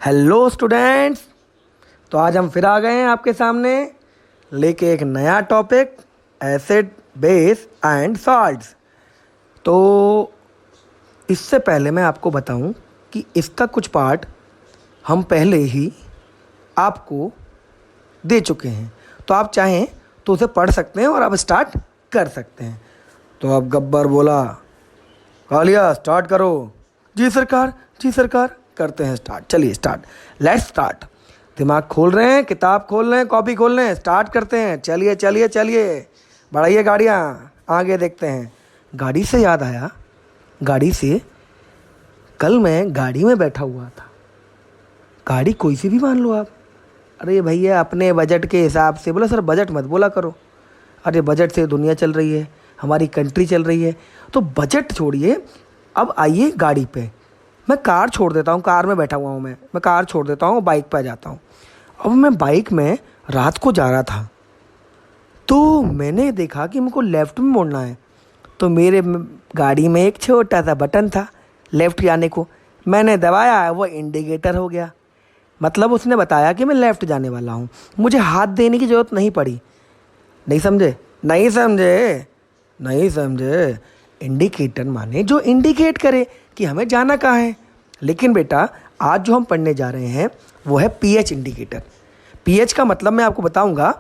Hello students. तो आज हम फिर आ गए हैं आपके सामने लेके एक नया topic, acid base and salts. तो इससे पहले मैं आपको बताऊं कि इसका कुछ पार्ट हम पहले ही आपको दे चुके हैं, तो आप चाहें तो उसे पढ़ सकते हैं और आप स्टार्ट कर सकते हैं। तो अब गब्बर बोला, कालिया स्टार्ट करो। जी सरकार, जी सरकार। करते हैं स्टार्ट। चलिए स्टार्ट, लेट्स स्टार्ट। दिमाग खोल रहे हैं, किताब खोल रहे हैं, कॉपी खोल रहे हैं, स्टार्ट करते हैं। चलिए चलिए चलिए, बढ़ाइए गाड़ियाँ, आगे देखते हैं। गाड़ी से याद आया, गाड़ी से कल मैं गाड़ी में बैठा हुआ था। गाड़ी कोई सी भी मान लो आप। अरे भैया अपने बजट के हिसाब से। बोला सर बजट मत बोला करो। अरे बजट से दुनिया चल रही है, हमारी कंट्री चल रही है, तो बजट छोड़िए, अब आइए गाड़ी पे। मैं कार छोड़ देता हूँ, कार में बैठा हुआ हूँ मैं कार छोड़ देता हूँ, बाइक पे आ जाता हूँ। अब मैं बाइक में रात को जा रहा था, तो मैंने देखा कि मुझको लेफ़्ट में मुड़ना है। तो मेरे गाड़ी में एक छोटा सा बटन था लेफ़्ट जाने को, मैंने दबाया, वो इंडिकेटर हो गया। मतलब उसने बताया कि मैं लेफ़्ट जाने वाला हूँ, मुझे हाथ देने की ज़रूरत नहीं पड़ी। नहीं समझे, नहीं समझे, नहीं समझे। इंडिकेटर माने जो इंडिकेट करे कि हमें जाना कहाँ है। लेकिन बेटा आज जो हम पढ़ने जा रहे हैं वो है पीएच इंडिकेटर। पीएच का मतलब मैं आपको बताऊंगा,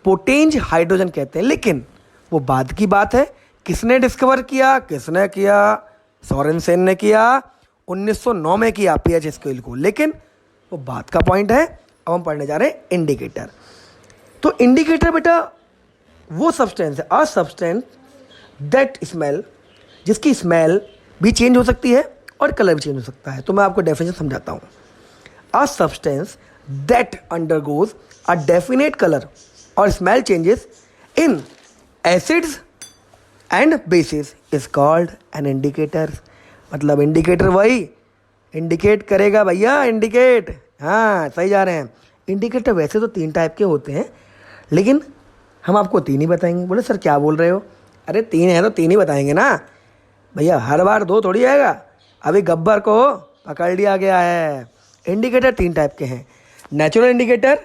पोटेंज हाइड्रोजन कहते हैं, लेकिन वो बाद की बात है। किसने डिस्कवर किया, किसने किया? सोरेनसेन ने किया, 1909 में किया पीएच स्केल को, लेकिन वो बात का पॉइंट है। अब हम पढ़ने जा रहे हैं इंडिकेटर। तो इंडिकेटर बेटा वो सब्सटेंस है, अ सब्सटेंस दैट स्मेल, जिसकी स्मेल भी चेंज हो सकती है और कलर भी चेंज हो सकता है। तो मैं आपको डेफिनेशन समझाता हूँ। A substance that undergoes a definite colour और smell changes in acids and bases is called an indicator. मतलब इंडिकेटर वही इंडिकेट करेगा भैया, इंडिकेट। हाँ सही जा रहे हैं। इंडिकेटर वैसे तो 3 टाइप के होते हैं, लेकिन हम आपको 3 ही बताएंगे। बोले सर क्या बोल रहे हो? अरे 3 है तो 3 ही बताएंगे ना भैया, हर बार 2 थोड़ी आएगा। अभी गब्बर को पकड़ लिया गया है। इंडिकेटर 3 टाइप के हैं, नेचुरल इंडिकेटर,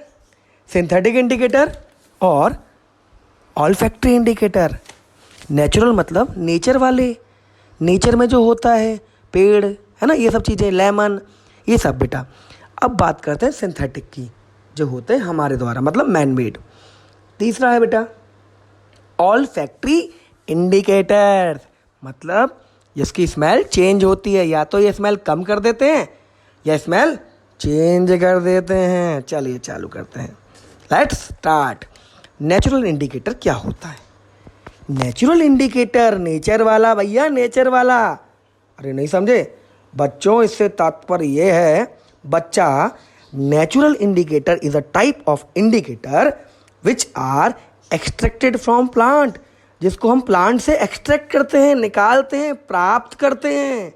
सिंथेटिक इंडिकेटर और ऑल्फैक्टरी इंडिकेटर। नेचुरल मतलब नेचर वाले, नेचर में जो होता है, पेड़ है ना, ये सब चीज़ें, लेमन, ये सब बेटा। अब बात करते हैं सिंथेटिक की, जो होते हैं हमारे द्वारा, मतलब मैन मेड। तीसरा है बेटा ऑल्फैक्टरी इंडिकेटर, मतलब जिसकी स्मेल चेंज होती है। या तो ये स्मेल कम कर देते हैं या स्मेल चेंज कर देते हैं। चलिए चालू करते हैं, लेट्स स्टार्ट। नेचुरल इंडिकेटर क्या होता है? नेचुरल इंडिकेटर नेचर वाला भैया, नेचर वाला। अरे नहीं समझे बच्चों, इससे तात्पर्य ये है बच्चा, natural indicator is a type of indicator which are extracted from plant, जिसको हम प्लांट से एक्सट्रैक्ट करते हैं, निकालते हैं, प्राप्त करते हैं।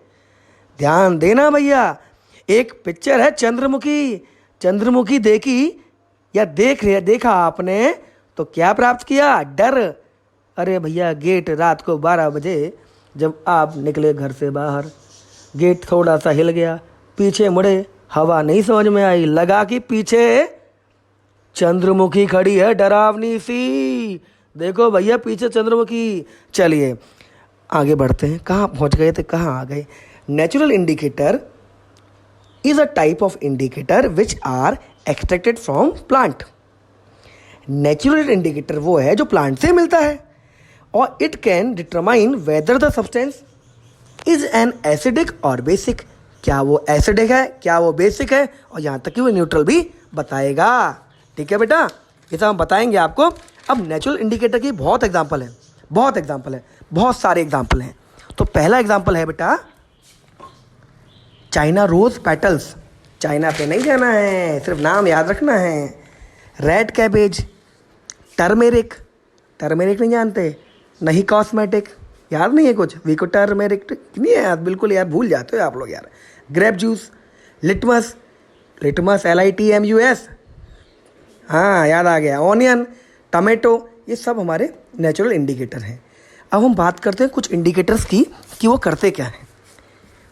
ध्यान देना भैया, एक पिक्चर है चंद्रमुखी। चंद्रमुखी देखी या देखा आपने तो क्या प्राप्त किया? डर। अरे भैया गेट रात को 12 बजे जब आप निकले घर से बाहर, गेट थोड़ा सा हिल गया, पीछे मुड़े, हवा नहीं समझ में आई, लगा कि पीछे चंद्रमुखी खड़ी है डरावनी सी। देखो भैया पीछे चंद्रमुखी। चलिए आगे बढ़ते हैं, कहाँ पहुँच गए थे, कहाँ आ गए? Natural indicator is a type of indicator which are extracted from plant. Natural indicator वो है जो प्लांट से मिलता है, और it can determine whether the substance is an acidic or basic. क्या वो एसिडिक है, क्या वो बेसिक है, और यहाँ तक कि वो न्यूट्रल भी बताएगा। ठीक है बेटा, ये सब हम बताएंगे आपको। अब नेचुरल इंडिकेटर की बहुत एग्जांपल है, बहुत एग्जांपल है, बहुत सारे एग्जांपल हैं। तो पहला एग्जांपल है बेटा चाइना रोज पेटल्स। चाइना पे नहीं जाना है, सिर्फ नाम याद रखना है। रेड कैबेज, टर्मेरिक, टर्मेरिक नहीं जानते? नहीं कॉस्मेटिक, याद नहीं है कुछ? वीको टर्मेरिक नहीं है यार, बिल्कुल यार भूल जाते हो आप लोग यार। Grape juice, litmus, litmus LITMUS, हाँ याद आ गया। ऑनियन, टमेटो, ये सब हमारे नेचुरल इंडिकेटर हैं। अब हम बात करते हैं कुछ इंडिकेटर्स की कि वो करते क्या हैं।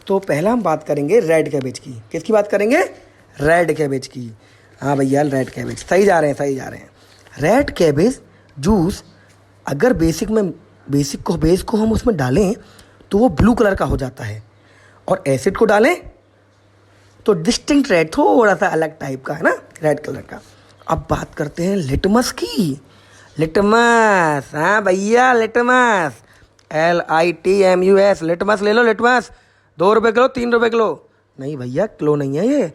तो पहला हम बात करेंगे रेड कैबेज की। किसकी बात करेंगे? रेड कैबेज की। हाँ भैया रेड कैबेज, सही जा रहे हैं सही जा रहे हैं। रेड कैबेज जूस अगर बेस को हम उसमें डालें तो वो ब्लू कलर का हो जाता है, और एसिड को डालें तो डिस्टिंक्ट रेड, थोड़ा सा अलग टाइप का है ना रेड कलर का। अब बात करते हैं लिटमस की। लिटमस, हाँ भैया लिटमस, LITMUS, लिटमस ले लो लिटमस। 2 रुपये किलो, 3 रुपये किलो। नहीं भैया किलो नहीं है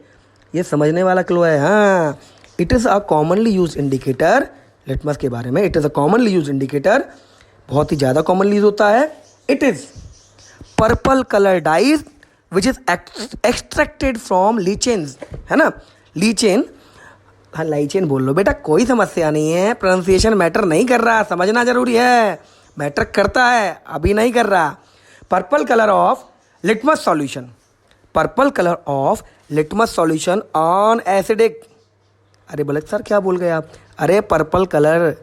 ये समझने वाला किलो है। हाँ, it is a commonly use indicator. Litmus के बारे में, it is a commonly use indicator, बहुत ही ज़्यादा कॉमनली यूज होता है। It is purple colour dyes which is extracted from lichens, है ना, लीचेन। हाँ लाइचेन बोल लो बेटा, कोई समस्या नहीं है, प्रोनाउंसिएशन मैटर नहीं कर रहा, समझना जरूरी है, मैटर करता है, अभी नहीं कर रहा। Purple colour of litmus solution, purple colour of litmus solution on acidic. अरे बोले सर क्या बोल गए आप? अरे पर्पल कलर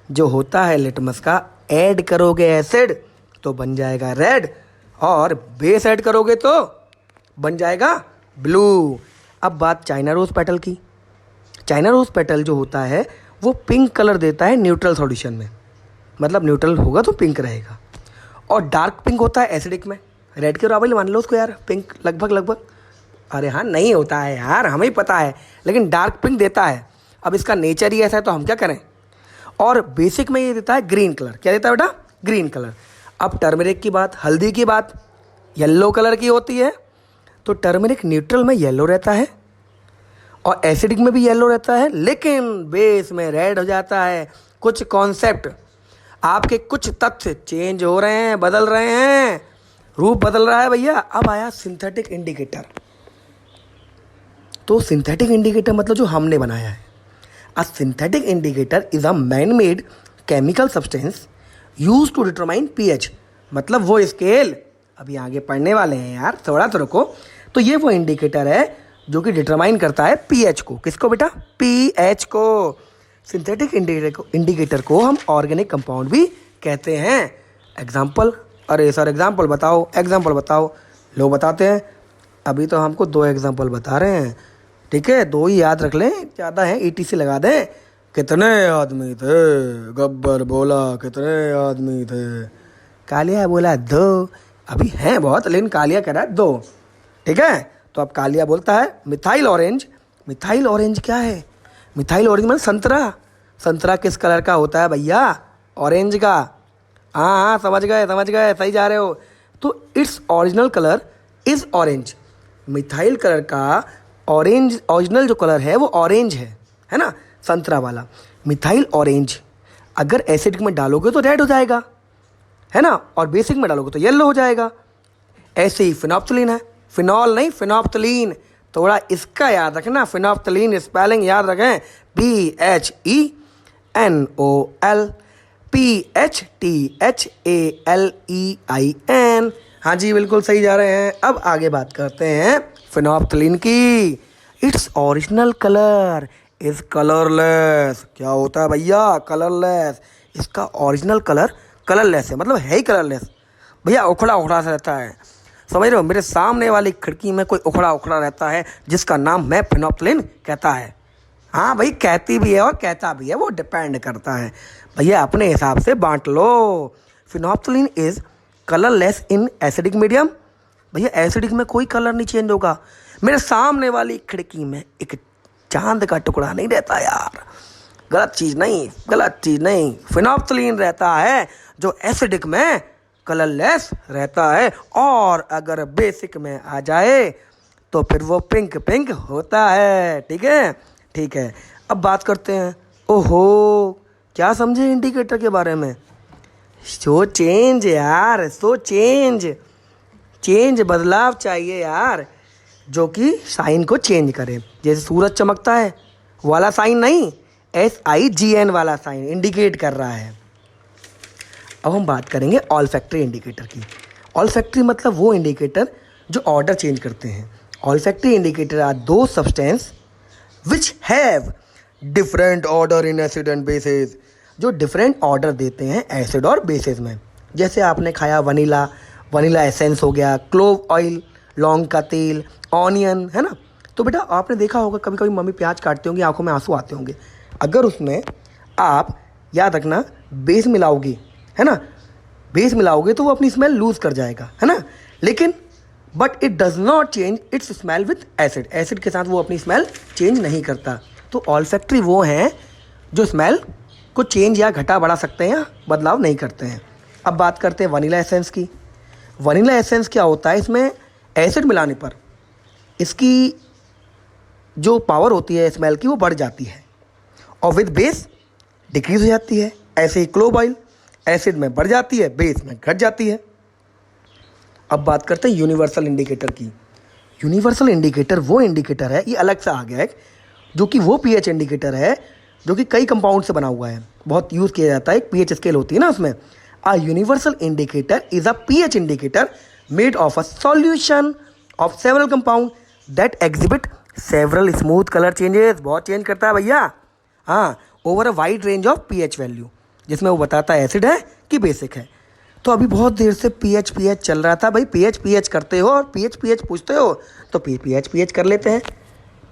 जो होता है लिटमस का, ऐड करोगे एसिड तो बन जाएगा रेड, और बेस ऐड करोगे तो बन जाएगा ब्लू। अब बात चाइना रोज पेटल की। चाइना रोज पेटल जो होता है वो पिंक कलर देता है न्यूट्रल सॉल्यूशन में, मतलब न्यूट्रल होगा तो पिंक रहेगा, और डार्क पिंक होता है एसिडिक में। रेड के बराबर मान लो उसको यार, पिंक लगभग। अरे हाँ नहीं होता है यार, हमें ही पता है, लेकिन डार्क पिंक देता है। अब इसका नेचर ही ऐसा है तो हम क्या करें। और बेसिक में ये देता है ग्रीन कलर। क्या देता है बेटा? Green colour. अब टर्मरिक की बात, हल्दी की बात, येलो कलर की होती है, तो टर्मरिक न्यूट्रल में येलो रहता है और एसिडिक में भी येलो रहता है, लेकिन बेस में रेड हो जाता है। कुछ कॉन्सेप्ट, आपके कुछ तथ्य चेंज हो रहे हैं, बदल रहे हैं, रूप बदल रहा है भैया। अब आया सिंथेटिक इंडिकेटर। तो सिंथेटिक इंडिकेटर मतलब जो हमने बनाया है। A synthetic indicator is a man made chemical substance use to determine pH, मतलब वो स्केल, अभी आगे पढ़ने वाले हैं यार, थोड़ा तो रुको। तो ये वो इंडिकेटर है जो कि डिटरमाइन करता है pH को। किसको बेटा? pH को। सिंथेटिक इंडिकेटर को हम ऑर्गेनिक कंपाउंड भी कहते हैं। एग्जाम्पल? अरे सर एग्जाम्पल बताओ, एग्जाम्पल बताओ। लो बताते हैं, अभी तो हमको 2 एग्जाम्पल बता रहे हैं, ठीक है, 2 ही याद रख लें, ज़्यादा है ETC लगा दें। कितने आदमी थे? गब्बर बोला कितने आदमी थे? कालिया बोला 2। अभी हैं बहुत, लेकिन कालिया कह रहा है 2, ठीक है। तो अब कालिया बोलता है मिथाइल ऑरेंज। मिथाइल ऑरेंज क्या है? मिथाइल ऑरेंज मतलब संतरा। संतरा किस कलर का होता है भैया? ऑरेंज का। हाँ समझ गए, सही जा रहे हो। तो its original colour is orange. Methyl colour का ऑरेंज, ओरिजिनल जो कलर है वो ऑरेंज है ना, संतरा वाला। मिथाइल ऑरेंज अगर एसिडिक में डालोगे तो रेड हो जाएगा, है ना, और बेसिक में डालोगे तो येलो हो जाएगा। ऐसे ही फिनोप्थलीन है, फिनॉल नहीं फिनोप्थलीन, थोड़ा इसका याद रखना। फिनोप्थलीन स्पेलिंग याद रखें, PHENOL PHTHALEIN। हाँ जी बिल्कुल सही जा रहे हैं। अब आगे बात करते हैं फिनोप्थलीन की। Its original colour is colourless. क्या होता है भैया? कलरलेस। इसका ओरिजिनल कलर कलरलेस है, मतलब है ही कलरलेस भैया, उखड़ा उखड़ा सा रहता है। समझ रहे हो? मेरे सामने वाली खिड़की में कोई उखड़ा उखड़ा रहता है जिसका नाम मैं फिनोप्थलीन कहता है। हाँ भाई, कहती भी है और कहता भी है, वो डिपेंड करता है भैया, अपने हिसाब से बांट लो। Phenolphthalein is colourless in acidic medium. भैया एसिडिक में कोई कलर नहीं चेंज होगा। मेरे सामने वाली खिड़की में एक चांद का टुकड़ा नहीं रहता यार, गलत चीज़ नहीं। फिनोप्थलीन रहता है जो एसिडिक में कलरलेस रहता है, और अगर बेसिक में आ जाए तो फिर वो पिंक पिंक होता है। ठीक है। अब बात करते हैं, ओहो क्या समझे इंडिकेटर के बारे में? सो चेंज यार, सो चेंज बदलाव चाहिए यार, जो कि साइन को चेंज करे। जैसे सूरज चमकता है वाला साइन नहीं, SIGN वाला साइन इंडिकेट कर रहा है। अब हम बात करेंगे ऑल्फैक्टरी इंडिकेटर की। ऑल्फैक्टरी मतलब वो इंडिकेटर जो ऑर्डर चेंज करते हैं। ऑल्फैक्टरी इंडिकेटर आर दो substance which have different order in acid and bases, जो डिफरेंट ऑर्डर देते हैं एसिड और बेसिस में। जैसे आपने खाया वनीला एसेंस हो गया, क्लोव ऑयल, लौंग का तेल, ऑनियन, है ना, तो बेटा आपने देखा होगा कभी कभी मम्मी प्याज काटते होंगे, आंखों में आंसू आते होंगे। अगर उसमें आप याद रखना बेस मिलाओगे, है ना, बेस मिलाओगे तो वो अपनी स्मेल लूज कर जाएगा, है ना। लेकिन but it does not change it's smell with acid. Acid के साथ वो अपनी स्मेल चेंज नहीं करता। तो ऑल्फैक्टरी वो हैं जो स्मेल को चेंज या घटा बढ़ा सकते हैं या बदलाव नहीं करते हैं। अब बात करते हैं वनीला एसेंस की। वनीला एसेंस क्या होता है, इसमें एसिड मिलाने पर इसकी जो पावर होती है स्मेल की वो बढ़ जाती है और विद बेस डिक्रीज हो जाती है। ऐसे ही क्लोव ऑयल एसिड में बढ़ जाती है, बेस में घट जाती है। अब बात करते हैं यूनिवर्सल इंडिकेटर की। यूनिवर्सल इंडिकेटर वो इंडिकेटर है, ये अलग से आ गया है, जो कि वो पीएच इंडिकेटर है जो कि कई कंपाउंड से बना हुआ है, बहुत यूज़ किया जाता है। एक पीएच स्केल होती है ना उसमें। A universal indicator is a pH indicator made of a solution of several compounds that exhibit several smooth color changes। बहुत चेंज करता है भैया, हाँ, over a wide range of pH value, जिसमें वो बताता है एसिड है कि बेसिक है। तो अभी बहुत देर से पीएच चल रहा था भाई, पीएच करते हो और पीएच पूछते हो तो पीएच कर लेते हैं।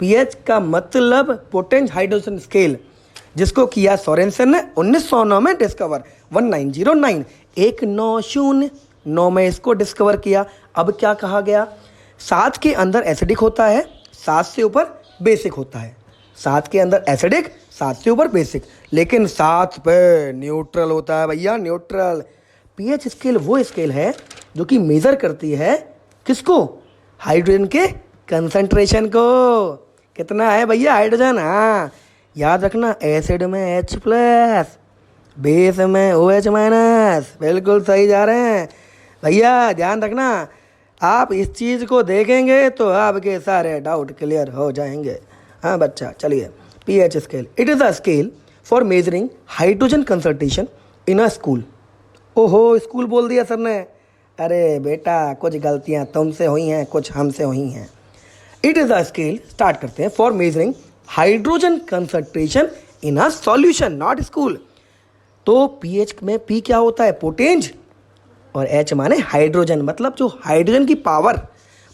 पीएच का मतलब पोटेंट हाइड्रोजन स्केल, जिसको किया सोरेनसन ने 1909 में डिस्कवर, 1909 1909 में इसको डिस्कवर किया। अब क्या कहा गया, 7 के अंदर एसिडिक होता है, 7 से ऊपर बेसिक होता है। 7 के अंदर एसिडिक, 7 से ऊपर बेसिक, लेकिन 7 पे न्यूट्रल होता है भैया, न्यूट्रल। पीएच स्केल वो स्केल है जो कि मेजर करती है किसको, हाइड्रोजन के कंसंट्रेशन को। कितना है भैया हाइड्रोजन, हाँ याद रखना, एसिड में H+, बेस में OH-। बिल्कुल सही जा रहे हैं भैया, ध्यान रखना। आप इस चीज़ को देखेंगे तो आपके सारे डाउट क्लियर हो जाएंगे। हाँ बच्चा, चलिए pH scale, it is a scale for measuring hydrogen concentration in a school. ओहो, स्कूल बोल दिया सर ने, अरे बेटा कुछ गलतियाँ तुमसे हुई हैं, कुछ हमसे हुई हैं। It is a scale, start करते हैं, for measuring hydrogen concentration in a solution, not school. तो पीएच में पी क्या होता है, पोटेंज, और एच माने हाइड्रोजन, मतलब जो हाइड्रोजन की पावर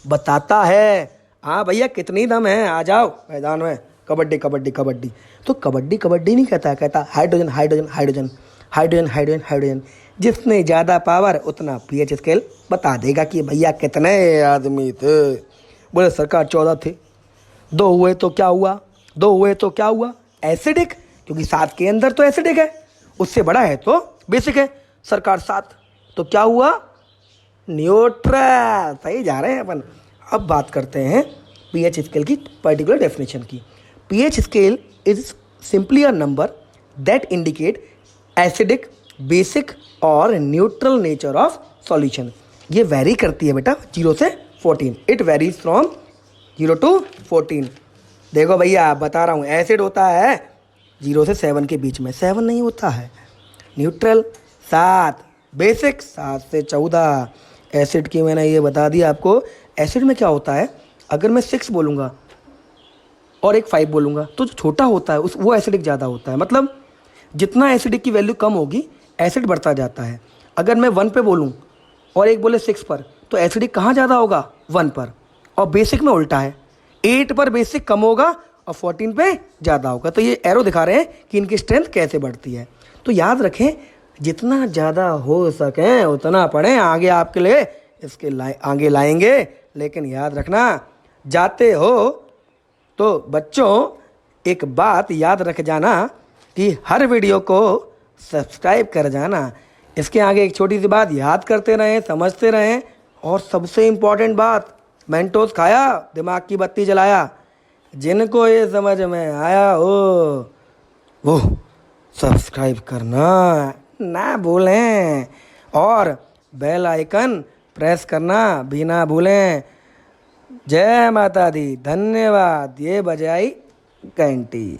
बताता है। हाँ भैया कितनी दम है, आ जाओ मैदान में, कबड्डी कबड्डी कबड्डी। तो कबड्डी कबड्डी नहीं कहता, कहता hydrogen hydrogen hydrogen hydrogen hydrogen hydrogen. जितने ज़्यादा पावर उतना पीएच स्केल बता देगा कि भैया कितने आदमी थे। बोले सरकार 14 थे, 2 हुए तो क्या हुआ, 2 हुए तो क्या हुआ, एसिडिक, क्योंकि 7 के अंदर तो एसिडिक है, उससे बड़ा है तो बेसिक है। सरकार 7 तो क्या हुआ, न्यूट्रल। सही जा रहे हैं अपन। अब बात करते हैं पीएच स्केल की पर्टिकुलर डेफिनेशन की। PH scale is simply a number that indicate acidic, basic और न्यूट्रल नेचर ऑफ सॉल्यूशन। ये वेरी करती है बेटा 0 से 14। It varies from 0 to 14। देखो भैया बता रहा हूँ, एसिड होता है 0 से 7 के बीच में, 7 नहीं होता है। न्यूट्रल 7, बेसिक 7 से 14। एसिड की मैंने ये बता दिया आपको। एसिड में क्या होता है, अगर मैं 6 बोलूँगा और एक 5 बोलूँगा तो जो छोटा होता है वो एसिडिक ज़्यादा होता है। मतलब जितना एसिडिक की वैल्यू कम होगी एसिड बढ़ता जाता है। अगर मैं 1 पे बोलूँ और एक बोले 6 पर, तो एसिडिक कहाँ ज़्यादा होगा, 1 पर। और बेसिक में उल्टा है, 8 पर बेसिक कम होगा और 14 पे ज़्यादा होगा। तो ये एरो दिखा रहे हैं कि इनकी स्ट्रेंथ कैसे बढ़ती है। तो याद रखें, जितना ज़्यादा हो सके उतना पढ़ें, आगे आपके लिए इसके आगे लाएंगे। लेकिन याद रखना, जाते हो तो बच्चों एक बात याद रख जाना कि हर वीडियो को सब्सक्राइब कर जाना। इसके आगे एक छोटी सी बात याद करते रहें, समझते रहें। और सबसे इम्पॉर्टेंट बात, मेंटोस खाया, दिमाग की बत्ती जलाया। जिनको ये समझ में आया हो वो सब्सक्राइब करना ना भूलें और बेल आइकन प्रेस करना भी ना भूलें। जय माता दी, धन्यवाद। ये बजाई घंटी।